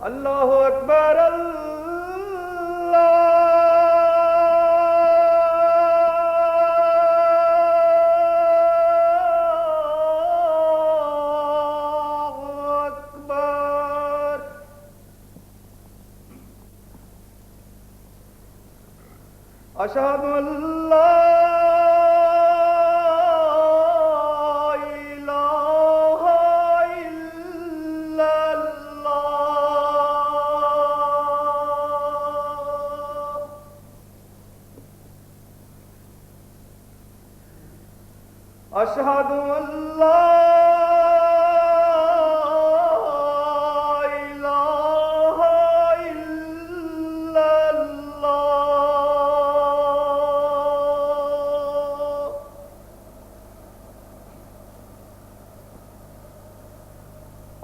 اللہ اکبر اشہد ان لا الہ الا اللہ اشہد ان لا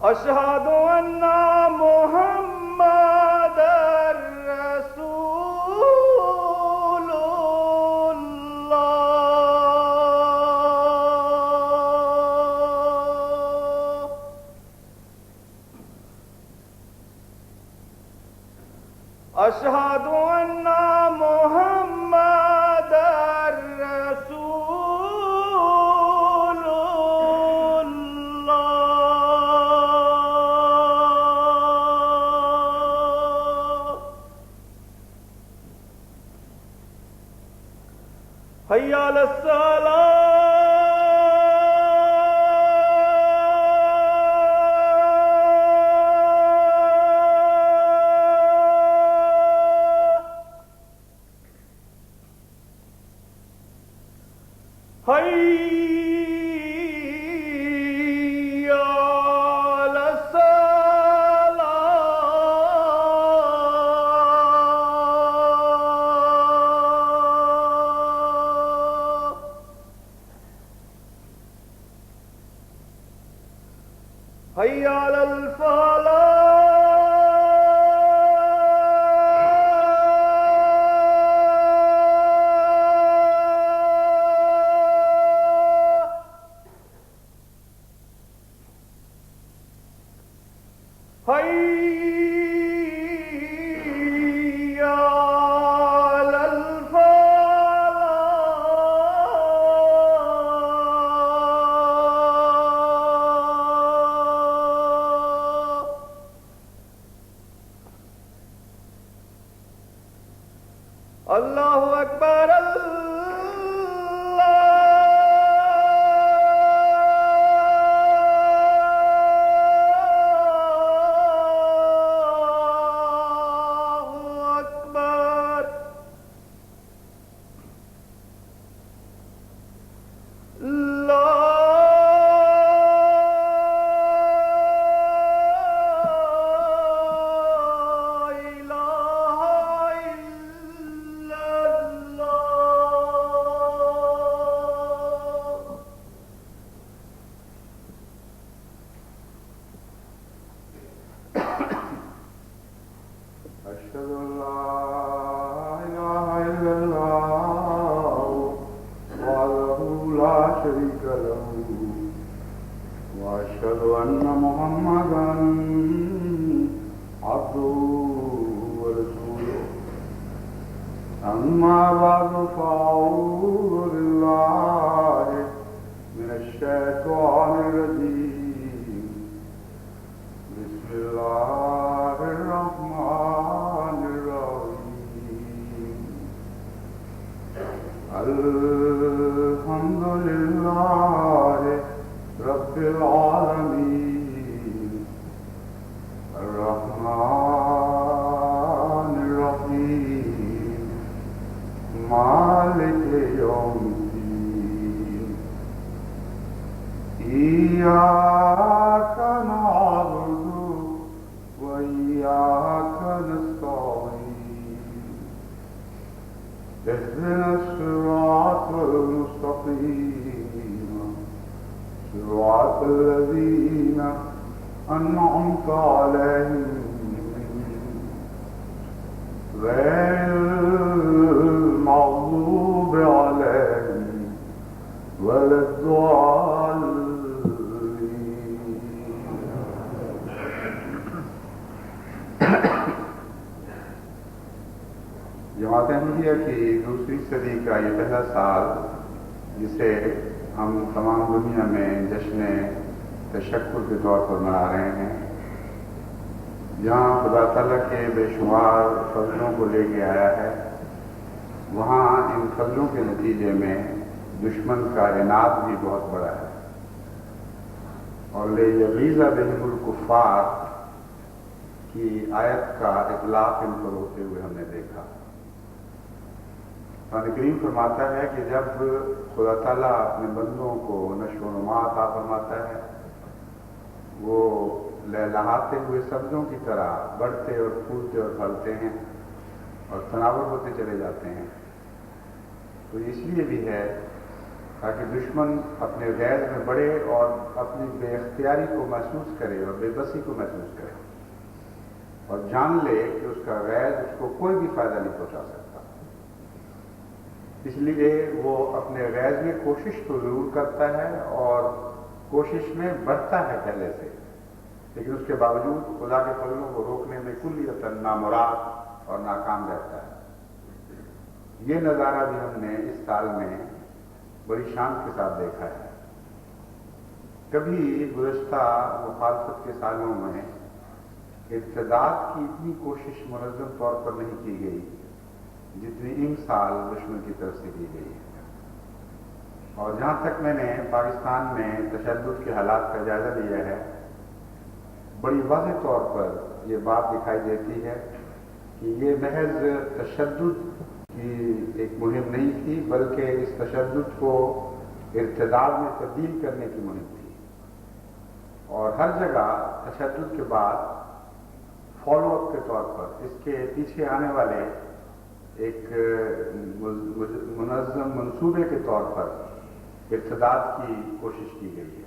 اشہد ان محمد رسول اللہ اشہد ان محمد رسول حی علی الصلاۃ حی علی الصلاۃ حی علی الفلاح حی علی الفلاح اللہ اکبر أشهد أن لا إله إلا الله وحده لا شريك له وأشهد أن محمدا عبده ورسوله أما بعد فأعوذ بالله من الشيطان الرجيم بسم الله الرحمن الرحيم الحمد لله رب العالمين الرحمن الرحيم مالك يوم الدين إياك نعبد وإياك نستعين اهدنا الصراط المستقيم صراط الذين أنعمت عليهم غير المغضوب عليهم ولا الضالين ہجریہ کی دوسری صدی کا یہ پہلا سال جسے ہم تمام دنیا میں جشن تشکر کے طور پر منا رہے ہیں، جہاں خدا تعالیٰ کے بے شمار فضلوں کو لے کے آیا ہے، وہاں ان فضلوں کے نتیجے میں دشمن کا عناد بھی بہت بڑا ہے، اور لیغیظ بہم الکفار کی آیت کا اطلاق ان پر ہوتے ہوئے ہم نے دیکھا۔ قرآن کریم فرماتا ہے کہ جب خدا تعالیٰ اپنے بندوں کو نشو و نما عطا فرماتا ہے، وہ لہلاتے ہوئے سبزوں کی طرح بڑھتے اور پھولتے اور پھلتے ہیں اور تناور ہوتے چلے جاتے ہیں، تو اس لیے بھی ہے تاکہ دشمن اپنے غیظ میں بڑھے اور اپنی بے اختیاری کو محسوس کرے اور بے بسی کو محسوس کرے، اور جان لے کہ اس کا غیظ اس کو کوئی بھی فائدہ نہیں پہنچا سکتا۔ اس لیے وہ اپنے غیظ میں کوشش تو ضرور کرتا ہے اور کوشش میں بڑھتا ہے پہلے سے، لیکن اس کے باوجود خدا کے فضلوں کو روکنے میں کلیتاً نامراد اور ناکام رہتا ہے۔ یہ نظارہ بھی ہم نے اس سال میں بڑی شان کے ساتھ دیکھا ہے۔ کبھی گزشتہ مخالفت کے سالوں میں ارتداد کی اتنی کوشش منظم طور پر نہیں کی گئی جتنی ان سال دشمن کی طرف سے کی گئی ہے، اور جہاں تک میں نے پاکستان میں تشدد کے حالات کا جائزہ لیا ہے، بڑی واضح طور پر یہ بات دکھائی دیتی ہے کہ یہ محض تشدد کی ایک مہم نہیں تھی، بلکہ اس تشدد کو ارتداد میں تبدیل کرنے کی مہم تھی، اور ہر جگہ تشدد کے بعد فالو اپ کے طور پر اس کے پیچھے آنے والے ایک منظم منصوبے کے طور پر ارتداد کی کوشش کی گئی ہے۔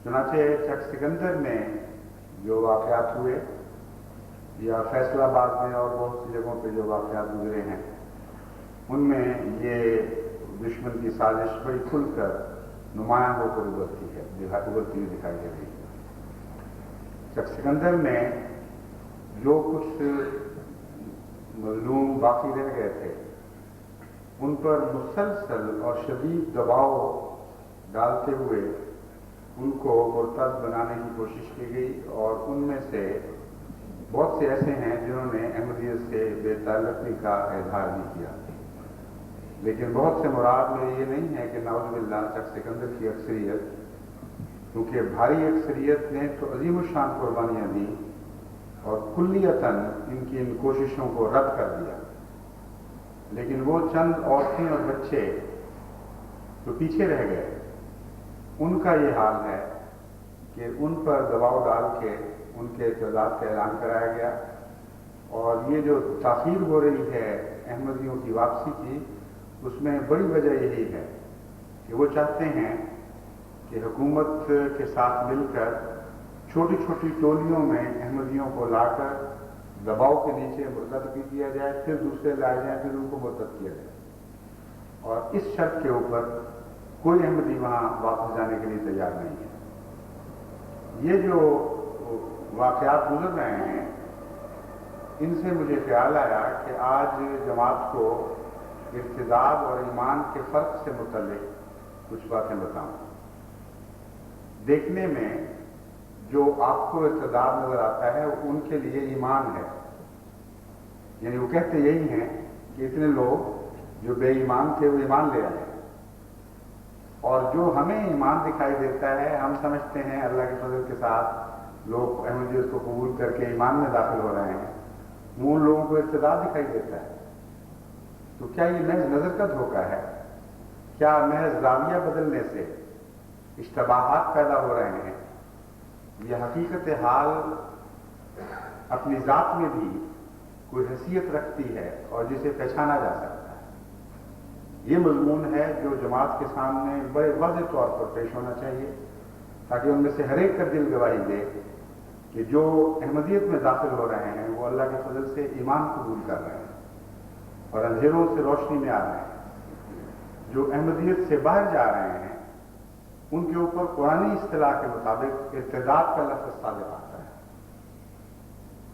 چنانچہ چک سکندر میں جو واقعات ہوئے یا فیصل آباد میں اور بہت سی جگہوں پہ جو واقعات گزرے ہیں، ان میں یہ دشمن کی سازش بڑی کھل کر نمایاں ہو کر ابھرتی ہوئی دکھائی دے رہی ہے۔ چک سکندر میں جو کچھ مظلوم باقی رہ گئے تھے، ان پر مسلسل اور شدید دباؤ ڈالتے ہوئے ان کو مرتد بنانے کی کوشش کی گئی، اور ان میں سے بہت سے ایسے ہیں جنہوں نے احمدیت سے بے تعلقی کا اظہار بھی کیا، لیکن بہت سے مراد میں یہ نہیں ہے کہ نعوذ باللہ چک سکندر کی اکثریت، کیونکہ بھاری اکثریت نے تو عظیم الشان قربانیاں دی اور کلیتاً ان کی ان کوششوں کو رد کر دیا، لیکن وہ چند عورتیں اور بچے جو پیچھے رہ گئے، ان کا یہ حال ہے کہ ان پر دباؤ ڈال کے ان کے ارتداد کا اعلان کرایا گیا، اور یہ جو تاخیر ہو رہی ہے احمدیوں کی واپسی کی، اس میں بڑی وجہ یہی ہے کہ وہ چاہتے ہیں کہ حکومت کے ساتھ مل کر چھوٹی چھوٹی ٹولیوں میں احمدیوں کو لا کر دباؤ کے نیچے مرتد بھی کیا جائے، پھر دوسرے لائے جائیں، پھر ان کو مرتد کیا جائے، اور اس شرط کے اوپر کوئی احمدی وہاں واپس جانے کے لیے تیار نہیں ہے۔ یہ جو واقعات گزر رہے ہیں، ان سے مجھے خیال آیا کہ آج جماعت کو ارتداد اور ایمان کے فرق سے متعلق کچھ باتیں بتاؤں۔ دیکھنے میں جو آپ کو ارتداد نظر آتا ہے وہ ان کے لیے ایمان ہے، یعنی وہ کہتے یہی ہیں کہ اتنے لوگ جو بے ایمان تھے وہ ایمان لے آئے، اور جو ہمیں ایمان دکھائی دیتا ہے، ہم سمجھتے ہیں اللہ کے فضل کے ساتھ لوگ احمدیت کو قبول کر کے ایمان میں داخل ہو رہے ہیں، وہ ان لوگوں کو ارتداد دکھائی دیتا ہے۔ تو کیا یہ محض نظر کا دھوکہ ہے؟ کیا محض زاویہ بدلنے سے اشتباہات پیدا ہو رہے ہیں؟ یہ حقیقت حال اپنی ذات میں بھی کوئی حیثیت رکھتی ہے اور جسے پہچانا جا سکتا ہے۔ یہ مضمون ہے جو جماعت کے سامنے بڑے واضح طور پر پیش ہونا چاہیے، تاکہ ان میں سے ہر ایک کا دل گواہی دے کہ جو احمدیت میں داخل ہو رہے ہیں وہ اللہ کے فضل سے ایمان قبول کر رہے ہیں اور اندھیروں سے روشنی میں آ رہے ہیں۔ جو احمدیت سے باہر جا رہے ہیں، ان کے اوپر قرآنی اصطلاح کے مطابق ارتداد کا لفظ صادق آتا ہے۔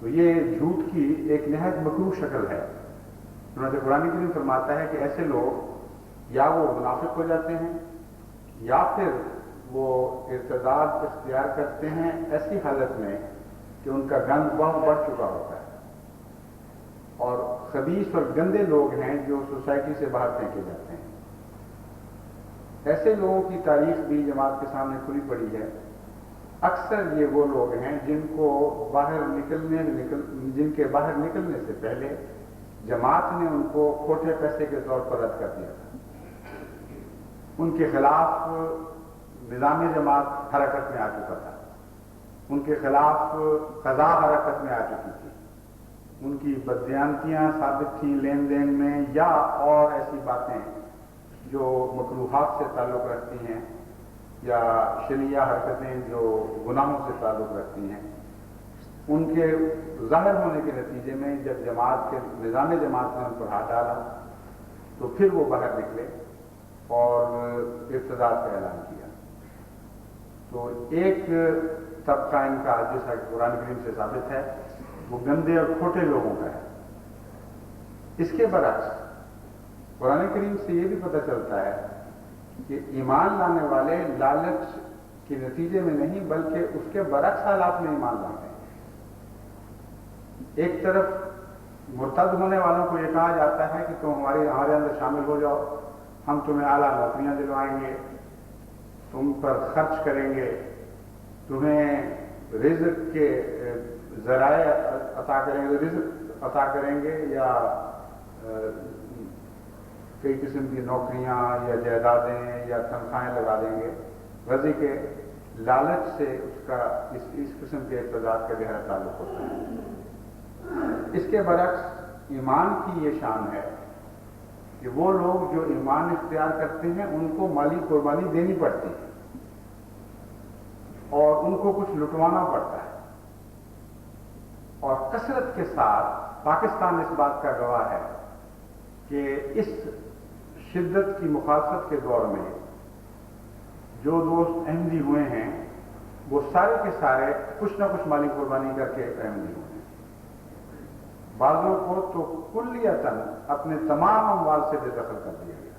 تو یہ جھوٹ کی ایک نہایت مکروہ شکل ہے۔ چنانچہ قرآن کریم فرماتا ہے کہ ایسے لوگ یا وہ منافق ہو جاتے ہیں یا پھر وہ ارتداد اختیار کرتے ہیں ایسی حالت میں کہ ان کا گند بہت بڑھ چکا ہوتا ہے، اور خبیث اور گندے لوگ ہیں جو سوسائٹی سے باہر پھینکے جاتے ہیں۔ ایسے لوگوں کی تاریخ بھی جماعت کے سامنے کھلی پڑی ہے۔ اکثر یہ وہ لوگ ہیں جن کے باہر نکلنے سے پہلے جماعت نے ان کو کھوٹے پیسے کے طور پر رد کر دیا تھا۔ ان کے خلاف نظام جماعت حرکت میں آ چکا تھا، ان کے خلاف قضا حرکت میں آ چکی تھی، ان کی بددیانتیاں ثابت تھیں لین دین میں یا اور ایسی باتیں جو مکروہات سے تعلق رکھتی ہیں یا شرعیہ حرکتیں جو گناہوں سے تعلق رکھتی ہیں، ان کے ظاہر ہونے کے نتیجے میں جب جماعت کے نظام جماعت نے ان پر ہاتھ ڈالا تو پھر وہ باہر نکلے اور ارتداد کا اعلان کیا۔ تو ایک طبقہ ان کا جیسا کہ قرآن کریم سے ثابت ہے وہ گندے اور کھوٹے لوگوں کا ہے۔ اس کے برعکس قرآن کریم سے یہ بھی پتہ چلتا ہے کہ ایمان لانے والے لالچ کے نتیجے میں نہیں بلکہ اس کے برعکس حالات میں ایمان لاتے ہیں۔ ایک طرف مرتد ہونے والوں کو یہ کہا جاتا ہے کہ تم ہمارے اندر شامل ہو جاؤ، ہم تمہیں اعلیٰ نوکریاں دلوائیں گے، تم پر خرچ کریں گے، تمہیں رزق کے ذرائع رزق عطا کریں گے یا کئی قسم کی نوکریاں یا جائیدادیں یا تنخواہیں لگا دیں گے، غرضی کے لالچ سے اس قسم کے ارتداد کا گہرا تعلق ہوتا ہے۔ اس کے برعکس ایمان کی یہ شان ہے کہ وہ لوگ جو ایمان اختیار کرتے ہیں ان کو مالی قربانی دینی پڑتی ہے اور ان کو کچھ لٹوانا پڑتا ہے، اور کثرت کے ساتھ پاکستان اس بات کا گواہ ہے کہ اس شدت کی مخالفت کے دور میں جو دوست احمدی ہوئے ہیں وہ سارے کے سارے کچھ نہ کچھ مالی قربانی کر کے احمدی ہوئے ہیں۔ بعضوں کو تو کلیتاً اپنے تمام اموال سے بے دخل کر دیا گیا،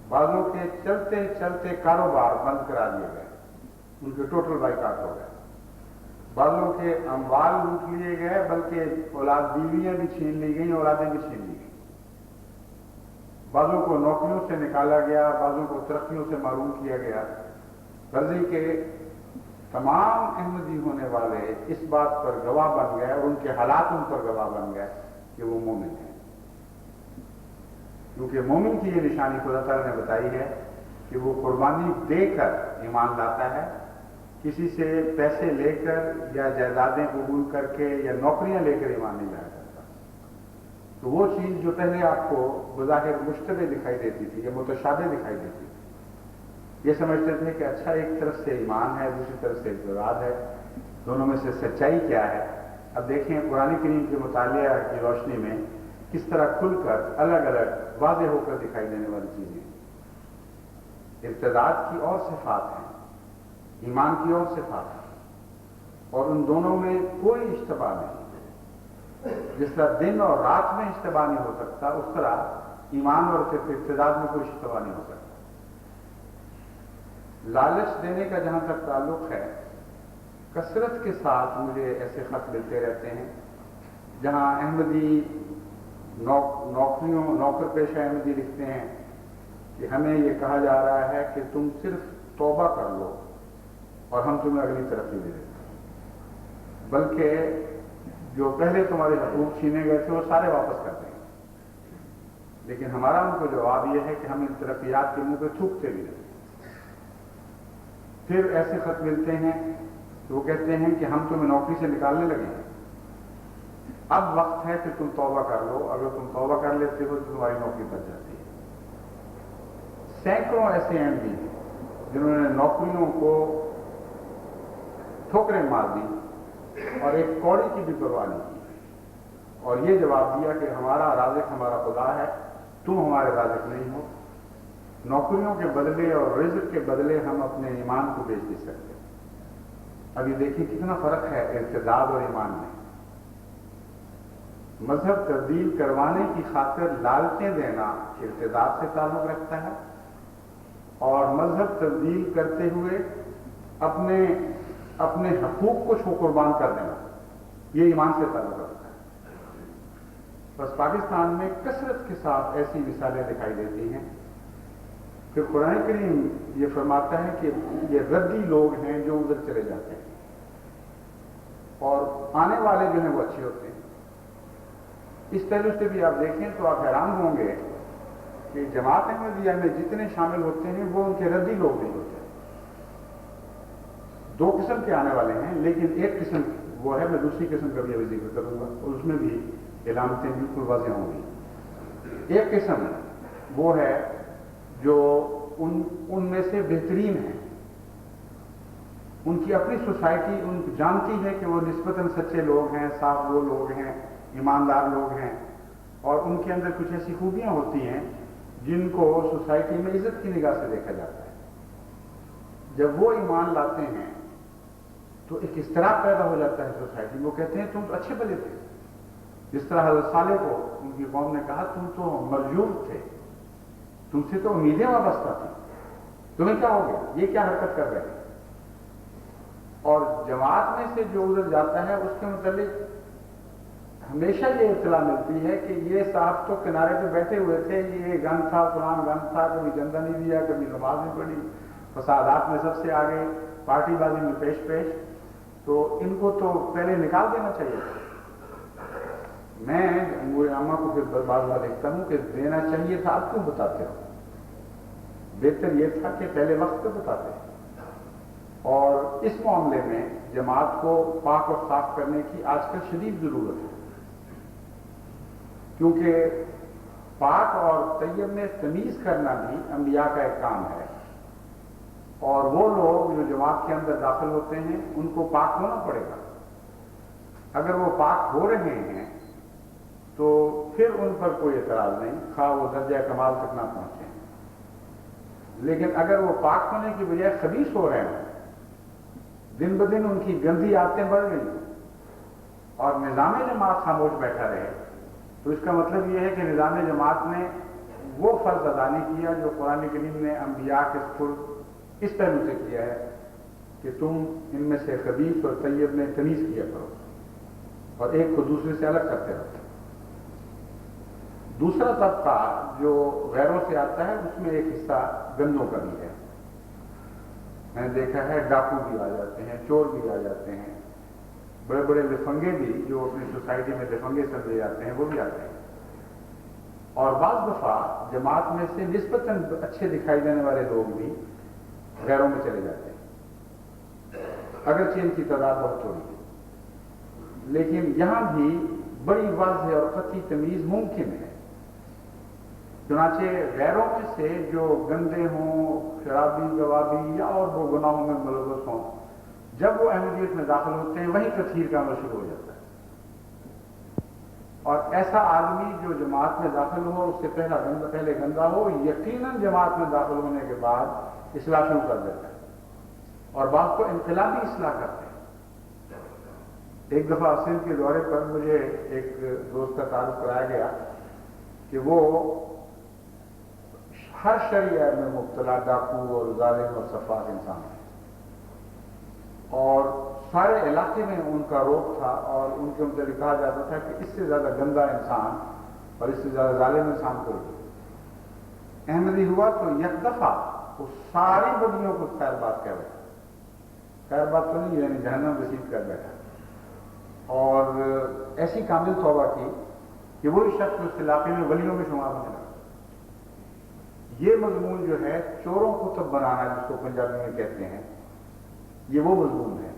بعضوں کے چلتے چلتے کاروبار بند کرا دیے گئے، ان کے ٹوٹل بائیکاٹ ہو گئے، بعضوں کے اموال لوٹ لیے گئے بلکہ اولاد بیویاں بھی چھین لی گئیں، اولادیں بھی چھین لی گئیں، بعضوں کو نوکریوں سے نکالا گیا، بعضوں کو ترقیوں سے محروم کیا گیا۔ غرضی کے تمام احمدی ہونے والے اس بات پر گواہ بن گئے اور ان کے حالات ان پر گواہ بن گئے کہ وہ مومن ہیں، کیونکہ مومن کی یہ نشانی خدا تعالیٰ نے بتائی ہے کہ وہ قربانی دے کر ایمان لاتا ہے، کسی سے پیسے لے کر یا جائیدادیں قبول کر کے یا نوکریاں لے کر ایمان نہیں لایا کرتا۔ تو وہ چیز جو پہلے آپ کو بظاہر مشتبہ دکھائی دیتی تھی یا متشابہ دکھائی دیتی تھی، یہ سمجھتے تھے کہ اچھا ایک طرف سے ایمان ہے دوسری طرف سے ارتداد ہے، دونوں میں سے سچائی کیا ہے؟ اب دیکھیں قرآن کریم کے مطالعہ کی روشنی میں کس طرح کھل کر الگ الگ واضح ہو کر دکھائی دینے والی چیزیں۔ ارتداد کی اور صفات ہیں، ایمان کی اور صفات ہیں، اور ان دونوں میں کوئی اشتباہ نہیں۔ جس طرح دن اور رات میں اشتباہ نہیں ہو سکتا اس طرح ایمان اور ارتداد میں کوئی اشتباہ نہیں ہو سکتا۔ لالچ دینے کا جہاں تک تعلق ہے، کثرت کے ساتھ مجھے ایسے خط ملتے رہتے ہیں جہاں احمدی نوکر پیشہ احمدی لکھتے ہیں کہ ہمیں یہ کہا جا رہا ہے کہ تم صرف توبہ کر لو اور ہم تمہیں اگلی ترقی دے دیں گے، بلکہ جو پہلے تمہارے حقوق چھینے گئے تھے وہ سارے واپس کر دیں گے۔ لیکن ہمارا ان کو جواب یہ ہے کہ ہم ان ترقیات کے منہ پہ تھوکتے بھی نہیں۔ پھر ایسے خط ملتے ہیں تو وہ کہتے ہیں کہ ہم تمہیں نوکری سے نکالنے لگے ہیں، اب وقت ہے کہ تم توبہ کر لو، اگر تم توبہ کر لیتے ہو تو تمہاری نوکری بچ جاتی ہے۔ سینکڑوں ایسے ہیں بھی جنہوں نے نوکریوں کو ٹھوکریں مار دی اور ایک کوڑی کی بھی پرواہ نہیں کی، اور یہ جواب دیا کہ ہمارا رازق ہمارا خدا ہے، تم ہمارے رازق نہیں ہو۔ نوکریوں کے بدلے اور رزق کے بدلے ہم اپنے ایمان کو بیچ نہیں سکتے۔ اب یہ دیکھیں کتنا فرق ہے ارتداد اور ایمان میں۔ مذہب تبدیل کروانے کی خاطر لالچیں دینا ارتداد سے تعلق رکھتا ہے، اور مذہب تبدیل کرتے ہوئے اپنے حقوق کو قربان کر دینا یہ ایمان سے تعلق رکھتا ہے۔ بس پاکستان میں کثرت کے ساتھ ایسی مثالیں دکھائی دیتی ہیں۔ پھر قرآن کریم یہ فرماتا ہے کہ یہ ردی لوگ ہیں جو ادھر چلے جاتے ہیں، اور آنے والے جو ہیں وہ اچھے ہوتے ہیں۔ اس طرح سے بھی آپ دیکھیں تو آپ حیران ہوں گے کہ جماعت احمدیہ میں جتنے شامل ہوتے ہیں وہ ان کے ردی لوگ نہیں ہوتے۔ دو قسم کے آنے والے ہیں، لیکن ایک قسم وہ ہے، میں دوسری قسم کا بھی ابھی ذکر کروں گا، اور اس میں بھی علامتیں بالکل واضح ہوں گی۔ ایک قسم وہ ہے جو ان میں سے بہترین ہیں، ان کی اپنی سوسائٹی ان جانتی ہے کہ وہ نسبتاً سچے لوگ ہیں، صاف وہ لوگ ہیں، ایماندار لوگ ہیں، اور ان کے اندر کچھ ایسی خوبیاں ہوتی ہیں جن کو سوسائٹی میں عزت کی نگاہ سے دیکھا جاتا ہے۔ جب وہ ایمان لاتے ہیں تو ایک اضطراب پیدا ہو جاتا ہے سوسائٹی میں، وہ کہتے ہیں تم تو اچھے بھلے تھے، جس طرح حضرت صالح کو ان کی قوم نے کہا تم تو مرجوب تھے، تم سے تو امیدیں وابستہ تھیں، تمہیں کیا ہو گیا، یہ کیا حرکت کر رہے ہیں؟ اور جماعت میں سے جو ادھر جاتا ہے اس کے متعلق ہمیشہ یہ اطلاع ملتی ہے کہ یہ صاحب تو کنارے پہ بیٹھے ہوئے تھے، یہ گن تھا، فلان گن تھا، کبھی چندہ نہیں دیا، کبھی نماز نہیں پڑھی، فسادات میں سب سے آگے، پارٹی بازی میں پیش، تو ان کو تو پہلے نکال دینا چاہیے۔ میں جمہوریہ عامہ کو پھر بعض بار دیکھتا ہوں کہ دینا چاہیے تھا، اب کیوں بتاتے ہو؟ بہتر یہ تھا کہ پہلے وقت پہ بتاتے۔ اور اس معاملے میں جماعت کو پاک اور صاف کرنے کی آج کل شدید ضرورت ہے، کیونکہ پاک اور طیب میں تمیز کرنا بھی انبیاء کا ایک کام ہے، اور وہ لوگ جو جماعت کے اندر داخل ہوتے ہیں ان کو پاک ہونا پڑے گا۔ اگر وہ پاک ہو رہے ہیں تو پھر ان پر کوئی اعتراض نہیں، خواہ وہ درجہ کمال تک نہ پہنچے، لیکن اگر وہ پاک ہونے کی بجائے خبیث ہو رہے ہیں، دن بدن ان کی گندی عادتیں بڑھ گئی اور نظام جماعت خاموش بیٹھا رہے، تو اس کا مطلب یہ ہے کہ نظام جماعت نے وہ فرض ادا نہیں کیا جو قرآن کریم نے انبیاء کے سپرد اس پہلو سے کیا ہے کہ تم ان میں سے خبیث اور طیب میں تمیز کیا کرو اور ایک کو دوسرے سے الگ کرتے رہو۔ دوسرا طبقہ جو غیروں سے آتا ہے اس میں ایک حصہ گندوں کا بھی ہے۔ میں نے دیکھا ہے ڈاکو بھی آ جاتے ہیں، چور بھی آ جاتے ہیں، بڑے بڑے لفنگے بھی جو اپنی سوسائٹی میں لفنگے سمجھے جاتے ہیں وہ بھی آتے ہیں، اور بعض دفعہ جماعت میں سے نسبتاً اچھے دکھائی دینے والے لوگ بھی غیروں میں چلے جاتے ہیں، اگرچہ ان کی تعداد بہت تھوڑی ہے، لیکن یہاں بھی بڑی واضح اور قطعی تمیز ممکن ہے۔ چنانچہ غیروں میں سے جو گندے ہوں، شرابی، گوابی یا اور وہ گناہوں میں ملوث ہوں، جب وہ احمدیت میں داخل ہوتے ہیں وہیں تطہیر کا عمل شروع ہو جاتا ہے، اور ایسا آدمی جو جماعت میں داخل ہو اس سے پہلے گندا ہو، یقیناً جماعت میں داخل ہونے کے بعد اصلاح شروع کر دیتا ہے، اور بعض کو انقلابی اصلاح کرتے ہیں۔ ایک دفعہ سندھ کے دورے پر مجھے ایک دوست کا تعارف کرایا گیا کہ وہ ہر شرعیہ میں مبتلا ڈاکو اور ظالم اور سفاک انسان ہے، اور سارے علاقے میں ان کا روب تھا، اور ان کے متعلق کہا جاتا تھا کہ اس سے زیادہ گندا انسان اور اس سے زیادہ ظالم انسان کوئی نہیں۔ احمدی ہوا تو یک دفعہ وہ ساری بدیوں کو خیر بات کہہ بیٹھا، خیر بات تو نہیں یعنی جہنم رسید کر بیٹھا، اور ایسی کامل توبہ کی کہ وہی شخص اس علاقے میں ولیوں میں شمار ہونے لگا۔ یہ مضمون جو ہے چوروں کو تب بنانا جس کو پنجابی میں کہتے ہیں، یہ وہ مضمون ہے۔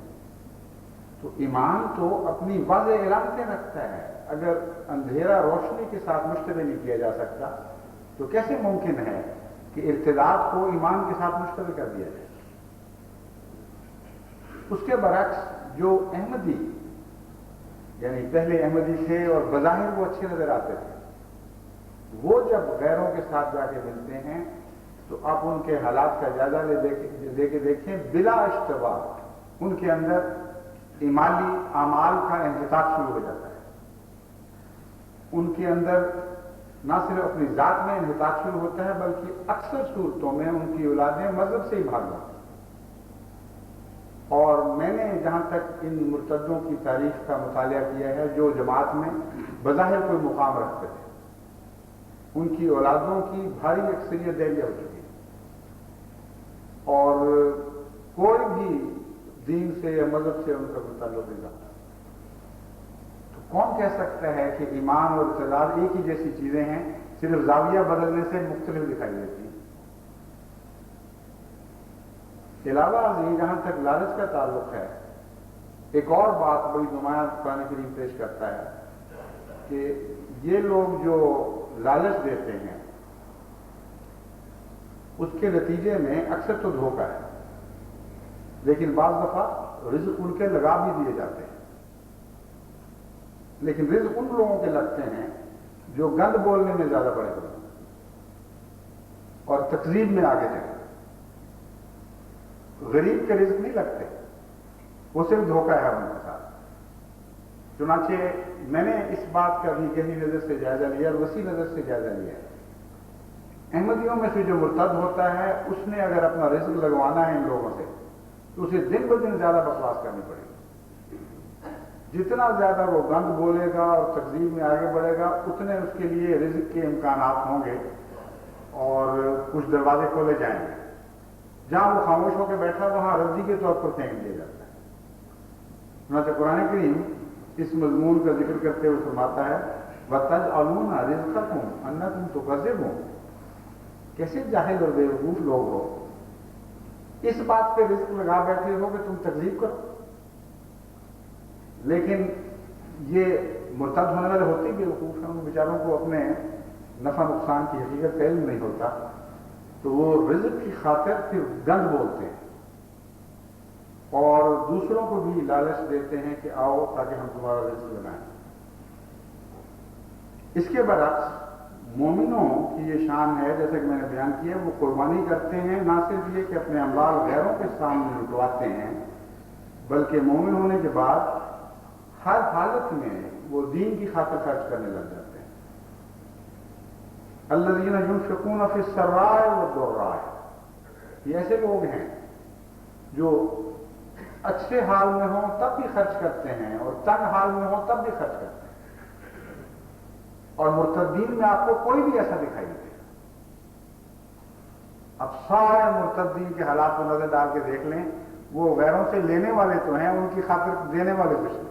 تو ایمان تو اپنی واضح علامتیں رکھتا ہے، اگر اندھیرا روشنی کے ساتھ مشتبہ نہیں کیا جا سکتا تو کیسے ممکن ہے کہ ارتداد کو ایمان کے ساتھ مشتبہ کر دیا جائے؟ اس کے برعکس جو احمدی یعنی پہلے احمدی تھے اور بظاہر وہ اچھے نظر آتے تھے، وہ جب غیروں کے ساتھ جا کے ملتے ہیں تو آپ ان کے حالات کا جائزہ لے کے دیکھیں، بلا اشتباہ ان کے اندر اعمال کا انحطاط شروع ہو جاتا ہے، ان کے اندر نہ صرف اپنی ذات میں انحطاط شروع ہوتا ہے بلکہ اکثر صورتوں میں ان کی اولادیں مذہب سے ہی بھاگ جاتی ہیں۔ اور میں نے جہاں تک ان مرتدوں کی تاریخ کا مطالعہ کیا ہے، جو جماعت میں بظاہر کوئی مقام رکھتے تھے، ان کی اولادوں کی بھاری اکثریت دیلیہ ہو چکی ہے اور کوئی بھی دین سے یا مذہب سے ان کا کوئی تعلق نہیں رکھتا۔ تو کون کہہ سکتا ہے کہ ایمان اور ارتداد ایک ہی جیسی چیزیں ہیں، صرف زاویہ بدلنے سے مختلف دکھائی دیتی ہیں۔ علاوہ ازیں جہاں تک لالچ کا تعلق ہے، ایک اور بات بڑی نمایاں قرآن کریم پیش کرتا ہے کہ یہ لوگ جو لالچ دیتے ہیں اس کے نتیجے میں اکثر تو دھوکہ ہے، لیکن بعض دفعہ رزق ان کے لگا بھی دیے جاتے ہیں، لیکن رزق ان لوگوں کے لگتے ہیں جو گند بولنے میں زیادہ بڑے بڑے اور تکذیب میں آگے جائیں۔ غریب کے رزق نہیں لگتے، وہ صرف دھوکہ ہے ان کے ساتھ۔ چنانچہ میں نے اس بات کا بھی گہری نظر سے جائزہ لیا اور وسیع نظر سے جائزہ لیا ہے۔ احمدیوں میں سے جو مرتد ہوتا ہے، اس نے اگر اپنا رزق لگوانا ہے ان لوگوں سے تو اسے دن بدن زیادہ بکواس کرنی پڑے گی۔ جتنا زیادہ وہ گند بولے گا اور تکذیب میں آگے بڑھے گا، اتنے اس کے لیے رزق کے امکانات ہوں گے اور کچھ دروازے کھولے جائیں گے۔ جہاں وہ خاموش ہو کے بیٹھا وہاں رضی کے طور پر پھینک دیا جاتا ہے۔ چنانچہ قرآن کریم اس مضمون کا ذکر کرتے ہوئے فرماتا ہے وَتَجْعَلُونَ رِزْقَكُمْ أَنَّكُمْ تُكَذِّبُونَ۔ کیسے جاہل اور بیوقوف لوگ ہو، اس بات پہ رزق لگا بیٹھے ہو کہ تم تکذیب کرو۔ لیکن یہ مرتد ہونے والے ہوتے ہی بیوقوف ہیں، ان بیچاروں کو اپنے نفع نقصان کی حقیقت کا علم نہیں ہوتا، تو وہ رزق کی خاطر پھر گند بولتے ہیں اور دوسروں کو بھی لالچ دیتے ہیں کہ آؤ تاکہ ہم تمہارا رزق لگائیں۔ اس کے برعکس مومنوں کی یہ شان ہے، جیسے کہ میں نے بیان کیا، وہ قربانی کرتے ہیں، نہ صرف یہ کہ اپنے اموال غیروں کے سامنے لٹواتے ہیں، بلکہ مومن ہونے کے بعد ہر حالت میں وہ دین کی خاطر خرچ کرنے لگ جاتے ہیں۔ الذین ينفقون فی السراء والضراء، یہ ایسے لوگ ہیں جو اچھے حال میں ہوں تب بھی خرچ کرتے ہیں اور تنگ حال میں ہوں تب بھی خرچ کرتے ہیں، اور مرتدین میں آپ کو کوئی بھی ایسا دکھائی نہیں دے۔ اب سارے مرتدین کے حالات کو نظر ڈال کے دیکھ لیں، وہ غیروں سے لینے والے تو ہیں، ان کی خاطر دینے والے کچھ نہیں۔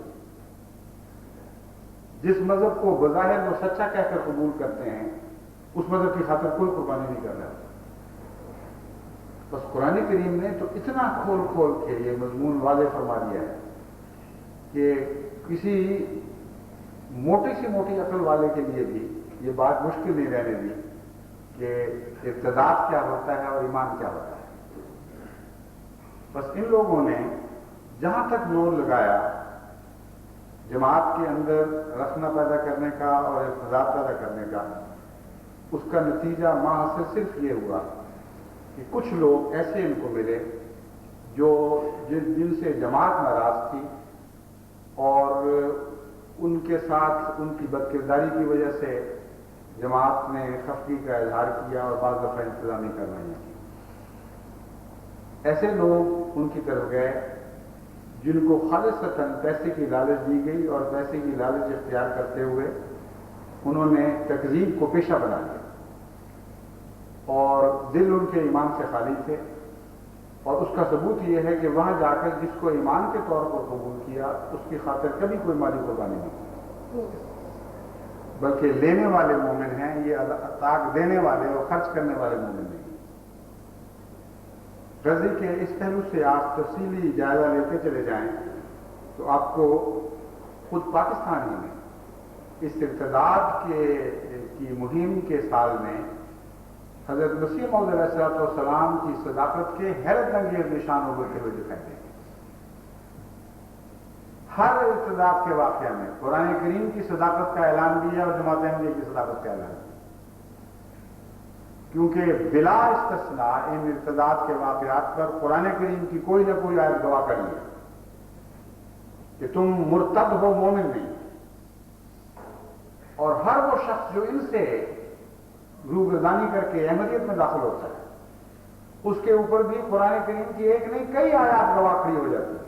جس مذہب کو بظاہر وہ سچا کہہ کر قبول کرتے ہیں، اس مذہب کی خاطر کوئی قربانی نہیں کر رہا۔ بس قرآن کریم نے تو اتنا کھول کھول کے یہ مضمون واضح فرما دیا ہے کہ کسی موٹی سی موٹی عقل والے کے لیے بھی یہ بات مشکل نہیں رہنے دی کہ ارتداد کیا ہوتا ہے اور ایمان کیا ہوتا ہے۔ بس ان لوگوں نے جہاں تک زور لگایا جماعت کے اندر رخنہ پیدا کرنے کا اور ارتداد پیدا کرنے کا، اس کا نتیجہ ماحصل صرف یہ ہوا کہ کچھ لوگ ایسے ان کو ملے جو جن سے جماعت ناراض تھی اور ان کے ساتھ ان کی بدکرداری کی وجہ سے جماعت نے خفگی کا اظہار کیا اور بعض دفعہ انتظامی کارروائیاں کی۔ ایسے لوگ ان کی طرف گئے جن کو خالصتاً پیسے کی لالچ دی گئی اور پیسے کی لالچ اختیار کرتے ہوئے انہوں نے تکذیب کو پیشہ بنا لیا، اور دل ان کے ایمان سے خالی تھے۔ اور اس کا ثبوت یہ ہے کہ وہاں جا کر جس کو ایمان کے طور پر قبول کیا اس کی خاطر کبھی کوئی مالی قربانی نہیں، بلکہ لینے والے مومن ہیں، یہ طاق دینے والے اور خرچ کرنے والے مومن نہیں۔ غزی کے اس پہلو سے آپ تفصیلی جائزہ لیتے چلے جائیں تو آپ کو خود پاکستان ہی میں اس ارتداد کی مہم کے سال میں حضرت مسیح موعود علیہ السلام کی صداقت کے حیرت انگیز نشان ابھرتے ہوئے دکھائی دیں گے۔ ہر ارتداد کے واقعہ میں قرآن کریم کی صداقت کا اعلان بھی ہے اور جماعت احمدیہ کی صداقت کا اعلان بھی ہے، کیونکہ بلا استثناء ان ارتداد کے واقعات پر قرآن کریم کی کوئی نہ کوئی آیت گواہ کری ہے کہ تم مرتد ہو، مومن نہیں۔ اور ہر وہ شخص جو ان سے روگردانی کر کے احمدیت میں داخل ہوتا ہے اس کے اوپر بھی قرآن کریم کی ایک نہیں کئی آیات گواہ کھڑی ہو جاتی ہے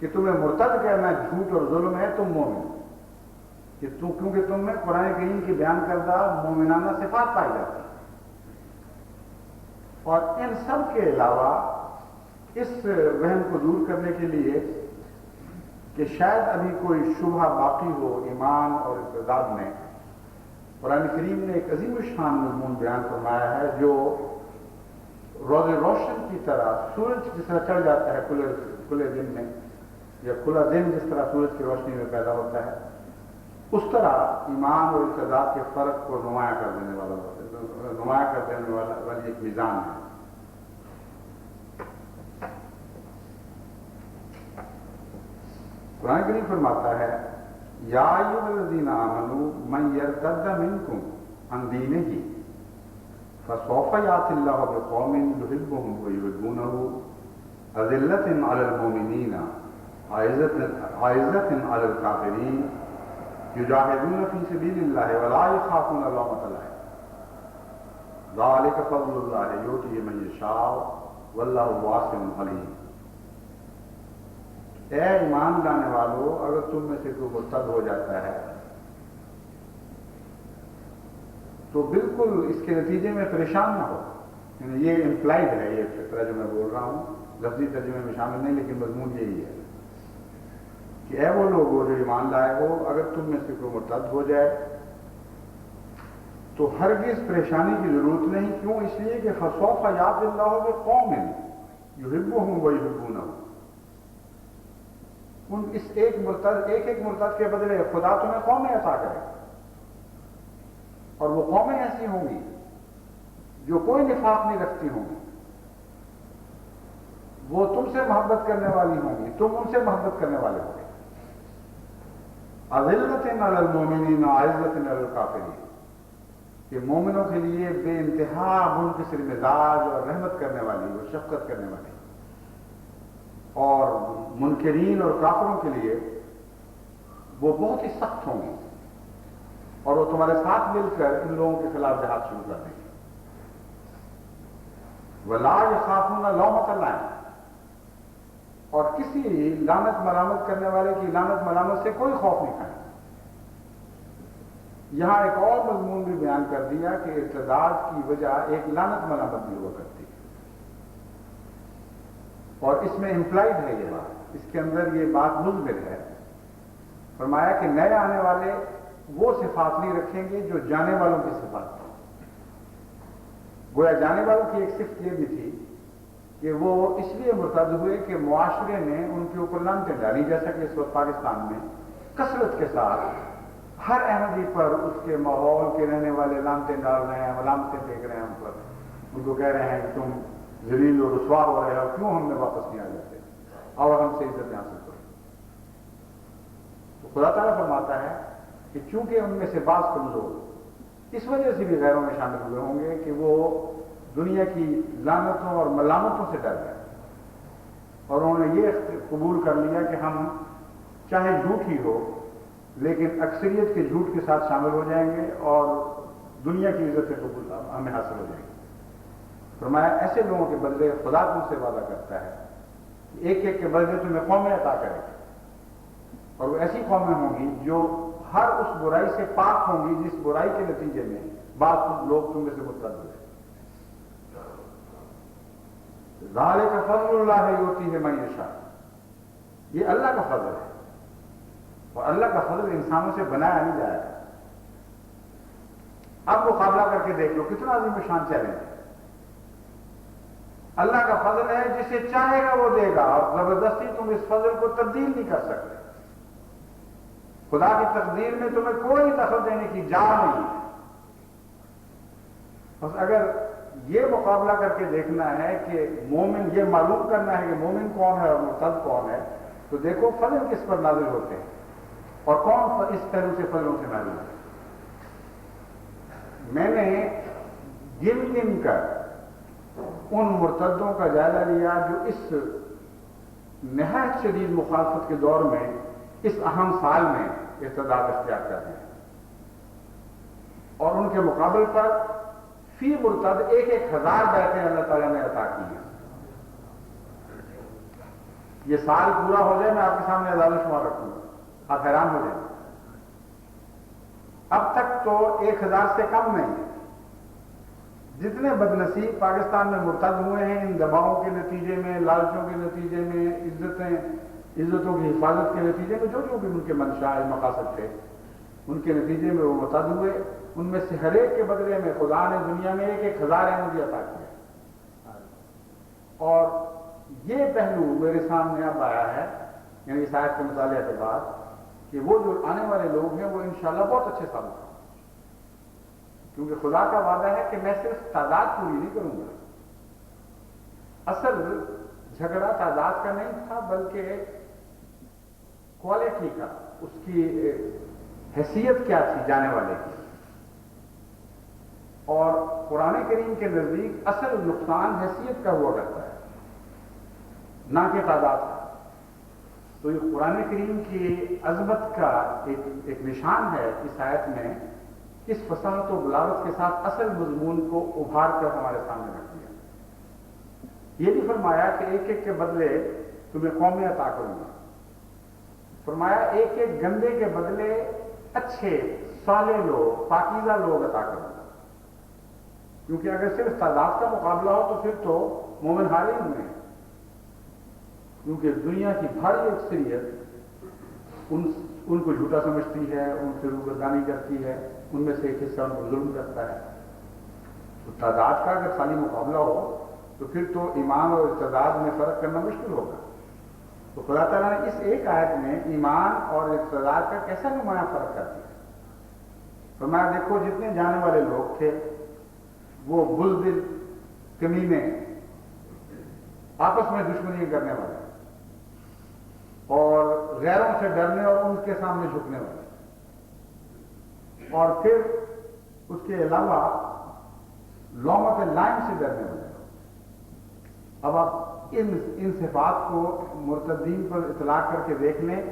کہ تمہیں مرتد کہنا جھوٹ اور ظلم ہے، تم مومن کہ کیونکہ تم میں قرآن کریم کی بیان کردہ مومنانہ صفات پائی جاتی ہیں۔ اور ان سب کے علاوہ اس وہم کو دور کرنے کے لیے کہ شاید ابھی کوئی شبہ باقی ہو ایمان اور ارتداد میں، قرآن کریم نے ایک عظیم الشان مضمون بیان فرمایا ہے جو روز روشن کی طرح سورج جس طرح چڑھ جاتا ہے کھلے دن میں، یا کھلا دن جس طرح سورج کی روشنی میں پیدا ہوتا ہے، اس طرح ایمان اور ارتداد کے فرق کو نمایاں کر دینے والی ایک میزان ہے۔ قرآن کریم فرماتا ہے یا ایھا الذین آمنوا من یرتد منکم عن دینہ فسوف یأتی اللہ بقوم یحبهم ویحبونہ اذلۃ علی المؤمنین اعزۃ علی الکافرین یجاہدون فی سبیل اللہ ولا یخافون لومۃ لائم ذلک فضل اللہ یؤتیہ من یشاء واللہ واسع علیم۔ اے ایمان لانے والو، اگر تم میں سے کوئی مرتد ہو جاتا ہے تو بالکل اس کے نتیجے میں پریشان نہ ہو، یعنی یہ امپلائڈ ہے، یہ فکرہ جو میں بول رہا ہوں لفظی ترجمے میں شامل نہیں، لیکن مضمون یہی ہے کہ اے وہ لوگ جو ایمان لائے ہو، اگر تم میں سے کوئی مرتد ہو جائے تو ہرگز پریشانی کی ضرورت نہیں۔ کیوں؟ اس لیے کہ فسوف یأتی اللہ بقوم یحبهم ویحبونہ، اس ایک مرتد کے بدلے خدا تمہیں قومیں عطا کرے، اور وہ قومیں ایسی ہوں گی جو کوئی نفاق نہیں رکھتی ہوں گی، وہ تم سے محبت کرنے والی ہوں گی، تم ان سے محبت کرنے والے ہوں گے۔ اذلۃ علی المؤمنین اعزۃ علی الکافرین، کہ مومنوں کے لیے بے انتہا منکسر مزاج اور رحمت کرنے والی اور شفقت کرنے والی، اور منکرین اور کافروں کے لیے وہ بہت ہی سخت ہوں گے، اور وہ تمہارے ساتھ مل کر ان لوگوں کے خلاف جہاد شروع کر دیں گے۔ وَلَا يَخَافُونَ لَوْمَةَ لَائِمٍ، اور کسی لعنت ملامت کرنے والے کی لعنت ملامت سے کوئی خوف نہیں کھائیں۔ یہاں ایک اور مضمون بھی بیان کر دیا کہ ارتداد کی وجہ ایک لعنت ملامت بھی ہوا کرتی ہے، اور اس میں امپلائڈ ہے یہ بات، اس کے اندر یہ بات مضمر ہے۔ فرمایا کہ نئے آنے والے وہ صفات نہیں رکھیں گے جو جانے والوں کی صفات تھیں۔ گویا جانے والوں کی ایک صفت یہ بھی تھی کہ وہ اس لیے مرتد ہوئے کہ معاشرے نے ان کے اوپر لعنتیں ڈالی، جیسا کہ اس وقت پاکستان میں کثرت کے ساتھ ہر احمدی پر اس کے ماحول کے رہنے والے لعنتیں ڈال رہے ہیں، ملامتیں پھینک رہے ہیں ان پر، ان کو کہہ رہے ہیں کہ تم ذلیل و رسوا ہو رہے ہو، کیوں ہم نے واپس نہیں آ جاتے اور ہم سے عزت حاصل کرو۔ تو خدا تعالیٰ فرماتا ہے کہ چونکہ ان میں سے بعض کمزور اس وجہ سے بھی غیروں میں شامل ہوئے ہوں گے کہ وہ دنیا کی لعنتوں اور ملامتوں سے ڈر گئے، اور انہوں نے یہ قبول کر لیا کہ ہم چاہے جھوٹ ہی ہو لیکن اکثریت کے جھوٹ کے ساتھ شامل ہو جائیں گے اور دنیا کی عزتیں قبول ہمیں حاصل ہو جائیں گی۔ فرمایا ایسے لوگوں کے بدلے خدا تم سے وعدہ کرتا ہے کہ ایک ایک کے بدلے تمہیں قومیں عطا کرے گا، اور وہ ایسی قومیں ہوں گی جو ہر اس برائی سے پاک ہوں گی جس برائی کے نتیجے میں بعض لوگ تم میں سے مرتد ہوئے۔ ذالک فضل اللہ یؤتیہ من یشاء، یہ اللہ کا فضل ہے، اور اللہ کا فضل انسانوں سے بنایا نہیں جائے گا۔ اب مقابلہ کر کے دیکھ لو کتنا عظیم شان چیلنج ہے۔ اللہ کا فضل ہے، جسے چاہے گا وہ دے گا، اور زبردستی تم اس فضل کو تبدیل نہیں کر سکتے۔ خدا کی تقدیر میں تمہیں کوئی دخل دینے کی جا نہیں ہے۔ بس اگر یہ مقابلہ کر کے دیکھنا ہے کہ مومن، یہ معلوم کرنا ہے کہ مومن کون ہے اور مرتد کون ہے، تو دیکھو فضل کس پر نازل ہوتے ہیں اور کون اس پہلو سے فضلوں سے محروم ہے۔ میں نے گن کر ان مرتدوں کا جائزہ لیا جو اس نہایت شدید مخالفت کے دور میں اس اہم سال میں ارتداد اختیار کرتے ہیں۔ اور ان کے مقابل پر فی مرتد 1,000 بیعتیں اللہ تعالیٰ نے عطا کی ہیں. یہ سال پورا ہو جائے میں آپ کے سامنے اعداد و شمار رکھوں گا، آپ حیران ہو جائیں. اب تک تو 1,000 سے کم نہیں ہے. جتنے بدنصیب پاکستان میں مرتد ہوئے ہیں ان دباؤں کے نتیجے میں، لالچوں کے نتیجے میں، عزتوں کی حفاظت کے نتیجے میں، جو بھی ان کے منشاء مقاصد تھے ان کے نتیجے میں وہ مرتد ہوئے، ان میں سے ہر ایک کے بدلے میں خدا نے دنیا میں 1,000 احمدی عطا کیا. اور یہ پہلو میرے سامنے اب آیا ہے، یعنی اس آیت کے مطالعے کے بعد، کہ وہ جو آنے والے لوگ ہیں وہ انشاءاللہ بہت اچھے ثابت ہوں، کیونکہ خدا کا وعدہ ہے کہ میں صرف تعداد پوری نہیں کروں گا. اصل جھگڑا تعداد کا نہیں تھا بلکہ کوالٹی کا، اس کی حیثیت کیا تھی جانے والے کی. اور قرآن کریم کے نزدیک اصل نقصان حیثیت کا ہوا کرتا ہے نہ کہ تعداد کا. تو یہ قرآن کریم کی عظمت کا ایک نشان ہے اس آیت میں، اس فصاحت و بلاغت کے ساتھ اصل مضمون کو ابھار کر ہمارے سامنے رکھ دیا. یہ بھی فرمایا کہ ایک ایک کے بدلے تمہیں قومیں عطا کروں گا. فرمایا ایک ایک گندے کے بدلے اچھے صالح لوگ، پاکیزہ لوگ عطا کروں گا. کیونکہ اگر صرف تعداد کا مقابلہ ہو تو پھر تو مومن ہارے ہوئے ہیں، کیونکہ دنیا کی بھاری اکثریت ان کو جھوٹا سمجھتی ہے، ان سے روگردانی کرتی ہے، ان میں سے ایک حصہ ان کو ظلم کرتا ہے. تو تعداد کا اگر خالی مقابلہ ہو تو پھر تو ایمان اور ارتداد میں فرق کرنا مشکل ہوگا. تو خدا تعالیٰ نے اس ایک آیت میں ایمان اور ارتداد کا کیسا نمایاں فرق کر دیا. فرمایا دیکھو جتنے جانے والے لوگ تھے وہ بزدل، کمینے، آپس میں دشمنی کرنے والے، اور غیروں سے ڈرنے اور ان کے سامنے جھکنے والے، اور پھر اس کے علاوہ لومت لائم سے ڈرنے والے. اب آپ ان صفات کو مرتدین پر اطلاق کر کے دیکھ لیں،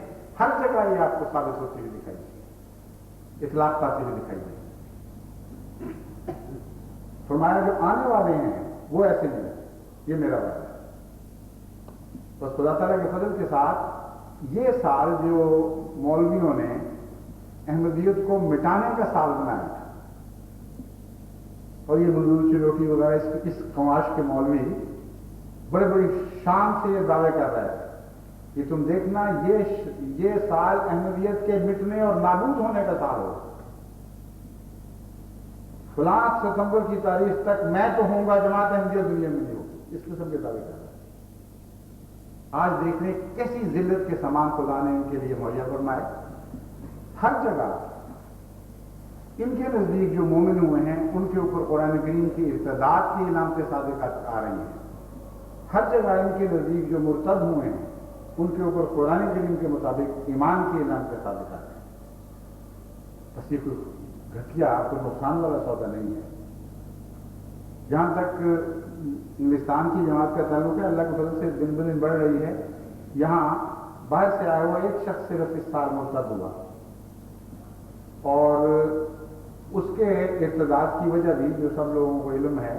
ہر جگہ یہ آپ کو ثابت ہوتی ہوئی دکھائی دے، اطلاق پاتی ہوئی دکھائی دے. فرمایا جو آنے والے ہیں وہ ایسے نہیں، یہ میرا وعدہ ہے. بس خدا تعالیٰ کے فضل کے ساتھ یہ سال جو مولویوں نے احمدیت کو مٹانے کا سال بنایا تھا، اور یہ منظور چلوٹی وغیرہ اس قماش کے مولوی بڑے بڑی شان سے یہ دعوے کر رہے تھے کہ تم دیکھنا یہ سال احمدیت کے مٹنے اور نابود ہونے کا سال ہو. فلاں ستمبر کی تاریخ تک میں تو ہوں گا، جماعت احمدیت دنیا میں نہیں ہوگی، اس قسم کے دعوے کر رہے ہیں. آج دیکھنے کیسی ذلت کے سامان خدا نے ان کے لیے مہیا فرمائے. ہر جگہ ان کے نزدیک جو مومن ہوئے ہیں ان کے اوپر قرآن کریم کی ارتداد کی علامتیں صادقات آ رہی ہیں. ہر جگہ ان کے نزدیک جو مرتد ہوئے ہیں ان کے اوپر قرآن کریم کے مطابق ایمان کی علامتیں صادقات ہیں. بس یہ کوئی گھٹیا، کوئی نقصان والا سودا نہیں ہے. جہاں تک انگلستان کی جماعت کا تعلق ہے، اللہ کے فضل سے دن بدن بڑھ رہی ہے. یہاں باہر سے آیا ہوا ایک شخص صرف اس سال مرتد ہوا، اور اس کے ارتداد کی وجہ بھی جو سب لوگوں کو علم ہے